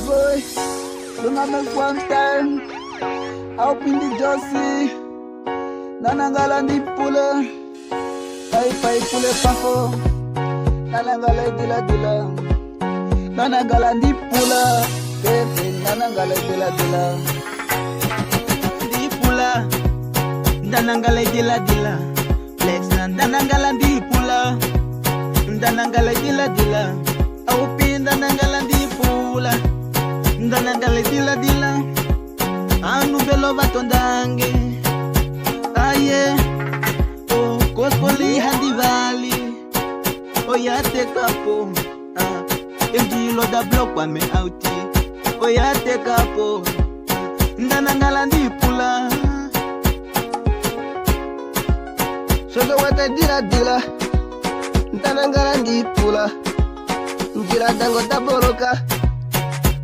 boy, lunga make one time. Out in the Josie, Nanangala di pula, pai pule pako, Nanangala dila dila, Nanangala di pula, pepe Nanangala dila dila, di pula, Nanangala dila dila, flex Nanangala di pula, Nanangala dila dila, aupi Nanangala di pula, Nanangala dila dila. Anu belo batondange aye o kospoli handi vali o yate kapo emjilo da block wa me outi o yate kapo ndanangala ndi pula sodo wata dila dila ndanangala ndi pula njira dango taboroka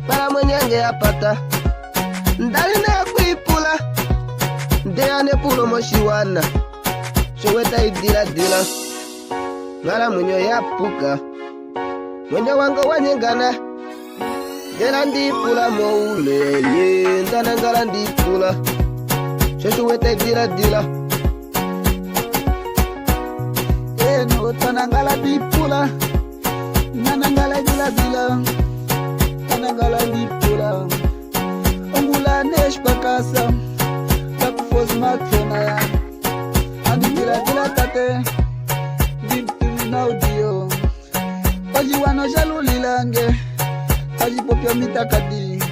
para mwenyange apata ndali na kuipula ndeane pulo moshiwana showeta idila dila ngala munyo ya puka mwenye wanga wanyengana ndela ndipula mouleye ndana ngala ndipula showeta idila dila eno tanangala ndipula nanangala dila dila tanangala ndipula Ongula nesh bakasa Lakufo smartphone ya Andi dila tate Dimtumi na audio Oji wano shalu lilange Oji popyo mitakadi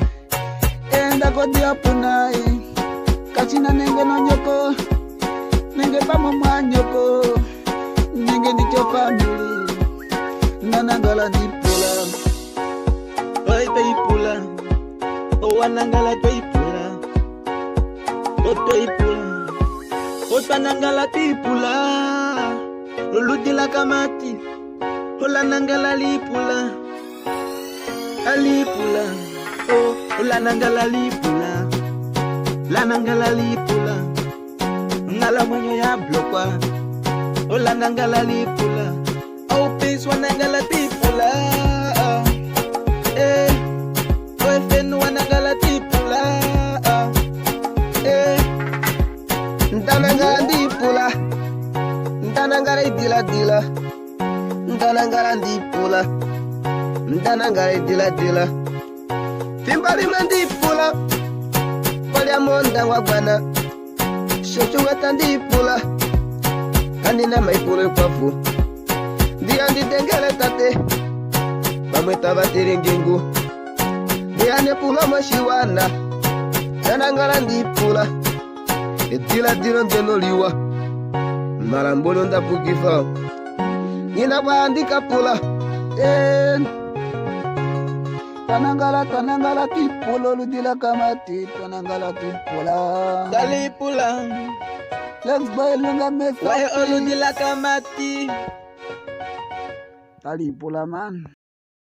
Enda kodi apunai Kachina nenge no nyoko Nenge pamo mwa nyoko Nenge nicho family Nanangala nipula oi peipula Wanangala toipula o toipula o tanangala tipula luludila kamati o lanangala lipula alipula o lanangala lipula lanangala lipula ngala mwenyo ya blokwa o lanangala lipula o pes wanangala tipula Ndanangala ndipula Ndanangala idila dila Ndanangala ndipula Ndanangala idila dila Fimbali mandipula Kolya monda wabwana Shoshu weta ndipula Kandina maipule kwafu Ndiandi dengele tate Bamweta batiri ngingu Ndiane pula moshiwana Ndanangala ndipula Etila dilo ndenoliwa Marambolo ndapukifa Nina bandika pula Tanangala tipolo ludila kamati Tanangala tipula Talipula Let's buy lunga mesa Wae oludila kamati Talipula man